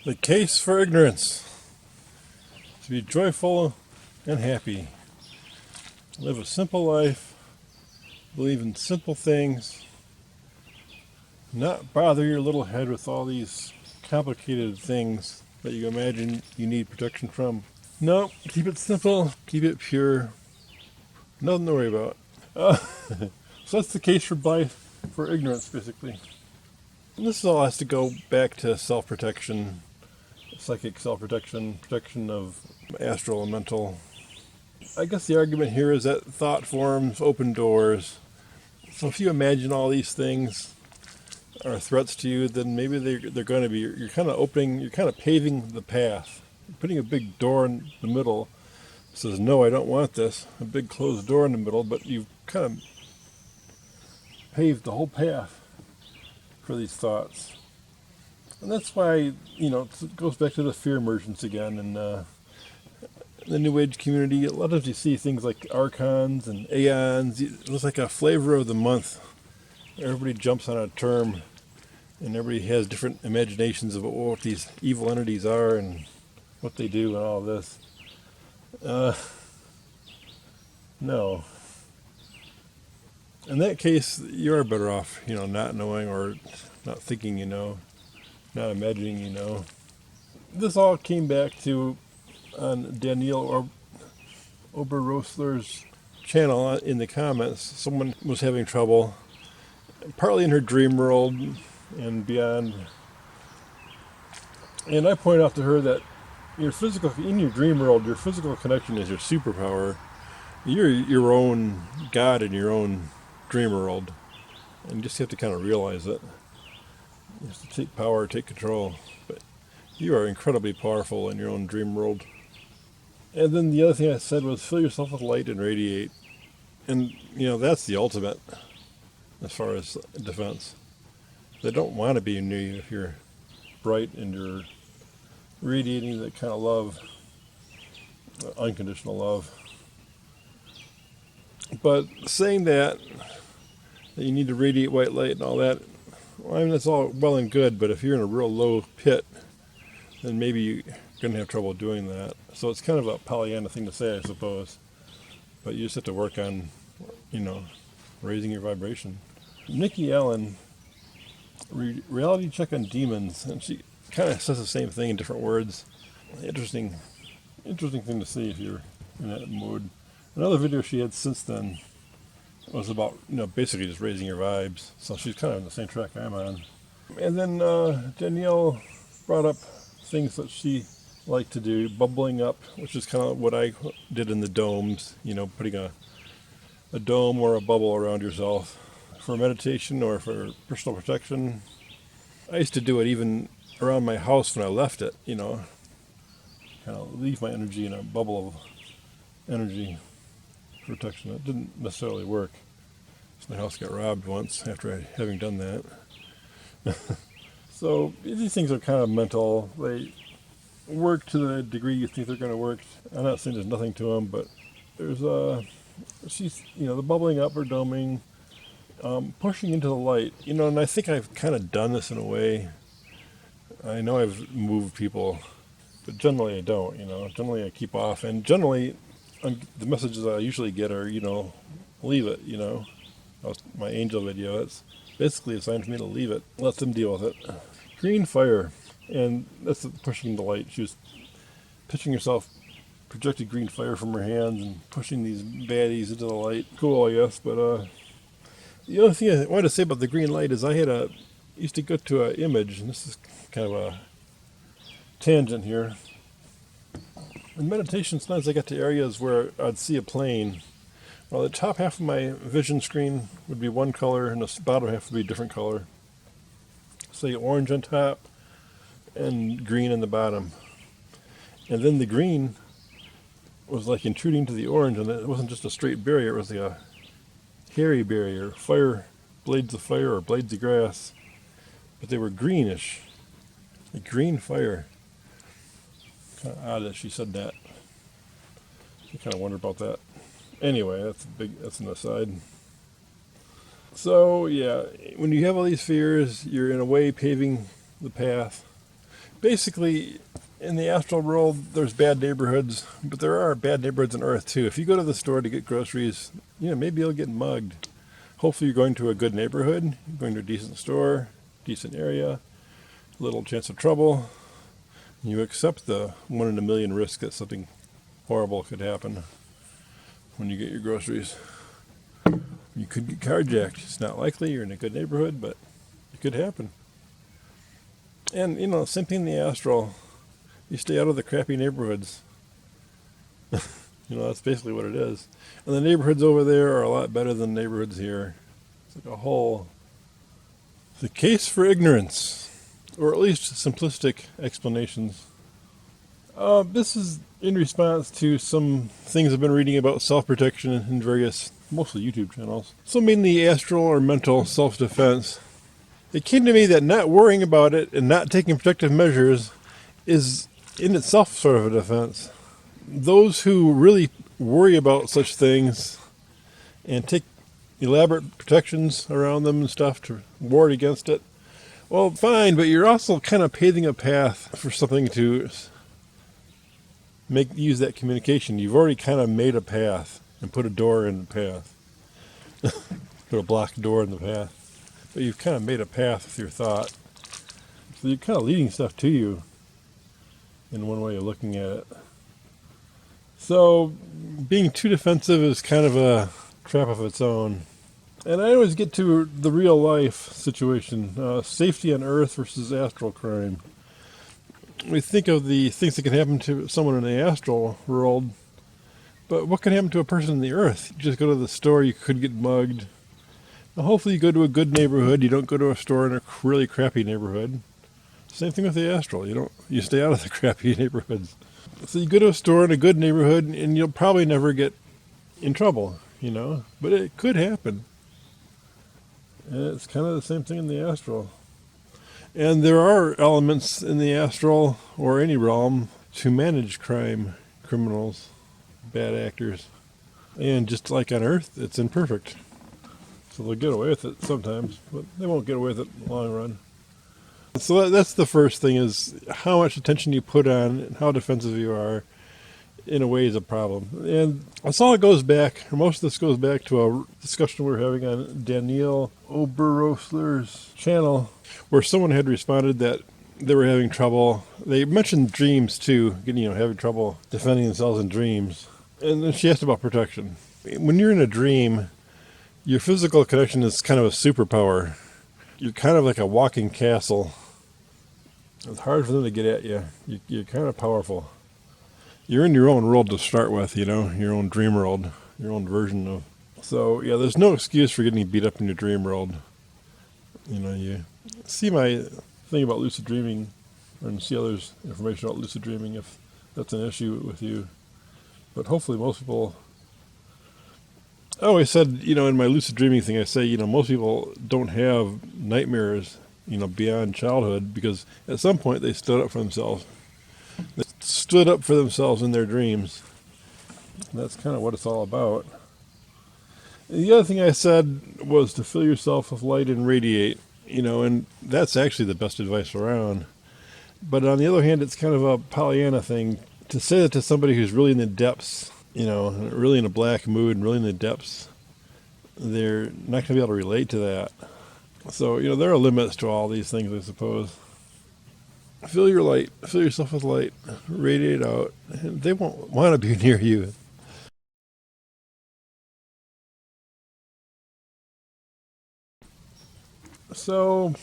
The case for ignorance. To be joyful and happy. Live a simple life. Believe in simple things. Not bother your little head with all these complicated things that you imagine you need protection from. No, keep it simple. Keep it pure. Nothing to worry about. So that's the case for ignorance, basically. And this all has to go back to self-protection, psychic self-protection, protection of astral and mental. I guess the argument here is that thought forms open doors. So if you imagine all these things are threats to you, then maybe they're going to be. You're kind of paving the path. You're putting a big door in the middle. It says, no, I don't want this. A big closed door in the middle, but you've kind of paved the whole path for these thoughts. And that's why, it goes back to the fear emergence again. And the New Age community, a lot of times you see things like archons and aeons. It looks like a flavor of the month. Everybody jumps on a term, and everybody has different imaginations of what these evil entities are and what they do and all this. No. In that case, you are better off, not knowing or not thinking not imagining This all came back to on Danielle Oberrosler's channel in the comments. Someone was having trouble, partly in her dream world and beyond. And I pointed out to her that in your dream world, your physical connection is your superpower. You're your own God in your own dream world. And you just have to kind of realize it. You have to take power, take control. But you are incredibly powerful in your own dream world. And then the other thing I said was fill yourself with light and radiate. And, that's the ultimate as far as defense. They don't want to be near you if you're bright and you're radiating that kind of love, unconditional love. But saying that you need to radiate white light and all that, that's all well and good, but if you're in a real low pit, then maybe you're going to have trouble doing that. So it's kind of a Pollyanna thing to say, I suppose. But you just have to work on, raising your vibration. Nikki Allen, reality check on demons, and she kind of says the same thing in different words. Interesting thing to see if you're in that mood. Another video she had since then was about, basically just raising your vibes. So she's kind of on the same track I'm on. And then Danielle brought up things that she liked to do, bubbling up, which is kind of what I did in the domes, putting a dome or a bubble around yourself for meditation or for personal protection. I used to do it even around my house when I left it, kind of leave my energy in a bubble of energy protection. It didn't necessarily work. So my house got robbed once after having done that. So these things are kind of mental. They work to the degree you think they're going to work. I'm not saying there's nothing to them, but there's the bubbling up or doming, pushing into the light. And I think I've kind of done this in a way. I know I've moved people, but generally I don't. Generally I keep off, and generally the messages I usually get are, leave it. My angel video. It's basically a sign for me to leave it. Let them deal with it. Green fire. And that's pushing the light. She was pitching herself, projected green fire from her hands and pushing these baddies into the light. Cool, I guess. But the other thing I wanted to say about the green light is I used to go to an image, and this is kind of a tangent here. In meditation, sometimes I got to areas where I'd see a plane. Well, the top half of my vision screen would be one color, and the bottom half would be a different color. Say orange on top and green on the bottom. And then the green was like intruding to the orange, and it wasn't just a straight barrier, it was like a hairy barrier, blades of fire or blades of grass. But they were greenish, a green fire. Kind of odd that she said that. I kind of wonder about that. Anyway, that's an aside. So yeah, when you have all these fears, you're in a way paving the path. Basically, in the astral world, there's bad neighborhoods, but there are bad neighborhoods on Earth too. If you go to the store to get groceries, maybe you'll get mugged. Hopefully you're going to a good neighborhood, you're going to a decent store, decent area, little chance of trouble. You accept the 1 in a million risk that something horrible could happen when you get your groceries. You could get carjacked. It's not likely, you're in a good neighborhood, but it could happen. And, same thing in the astral. You stay out of the crappy neighborhoods. That's basically what it is. And the neighborhoods over there are a lot better than the neighborhoods here. It's like the case for ignorance, or at least simplistic explanations. This is in response to some things I've been reading about self-protection in various, mostly YouTube channels. So mainly astral or mental self-defense. It came to me that not worrying about it and not taking protective measures is in itself sort of a defense. Those who really worry about such things and take elaborate protections around them and stuff to ward against it, well, fine, but you're also kind of paving a path for something to use that communication. You've already kind of made a path and put a door in the path. Put a blocked door in the path. But you've kind of made a path with your thought. So you're kind of leading stuff to you in one way of looking at it. So being too defensive is kind of a trap of its own. And I always get to the real life situation, safety on Earth versus astral crime. We think of the things that can happen to someone in the astral world, but what can happen to a person in the Earth? You just go to the store, you could get mugged. Now, hopefully you go to a good neighborhood, you don't go to a store in a really crappy neighborhood. Same thing with the astral, you stay out of the crappy neighborhoods. So you go to a store in a good neighborhood and you'll probably never get in trouble, but it could happen. And it's kind of the same thing in the astral. And there are elements in the astral or any realm to manage crime, criminals, bad actors. And just like on Earth, it's imperfect. So they'll get away with it sometimes, but they won't get away with it in the long run. So that's the first thing, is how much attention you put on and how defensive you are, in a way, is a problem. And this all goes back, or most of this goes back to a discussion we were having on Danielle Oberosler's channel, where someone had responded that they were having trouble. They mentioned dreams too, having trouble defending themselves in dreams. And then she asked about protection. When you're in a dream, your physical connection is kind of a superpower. You're kind of like a walking castle. It's hard for them to get at you. You're kind of powerful. You're in your own world to start with, your own dream world, your own version of. So, yeah, there's no excuse for getting beat up in your dream world. You see my thing about lucid dreaming, and see others' information about lucid dreaming if that's an issue with you. But hopefully most people. I always said, in my lucid dreaming thing, I say, most people don't have nightmares, beyond childhood, because at some point they stood up for themselves. They stood up for themselves in their dreams. And that's kind of what it's all about. And the other thing I said was to fill yourself with light and radiate, and that's actually the best advice around. But on the other hand, it's kind of a Pollyanna thing to say that to somebody who's really in the depths, really in a black mood and really in the depths. They're not going to be able to relate to that. So, there are limits to all these things, I suppose. Fill your light, fill yourself with light, radiate out. They won't want to be near you. So,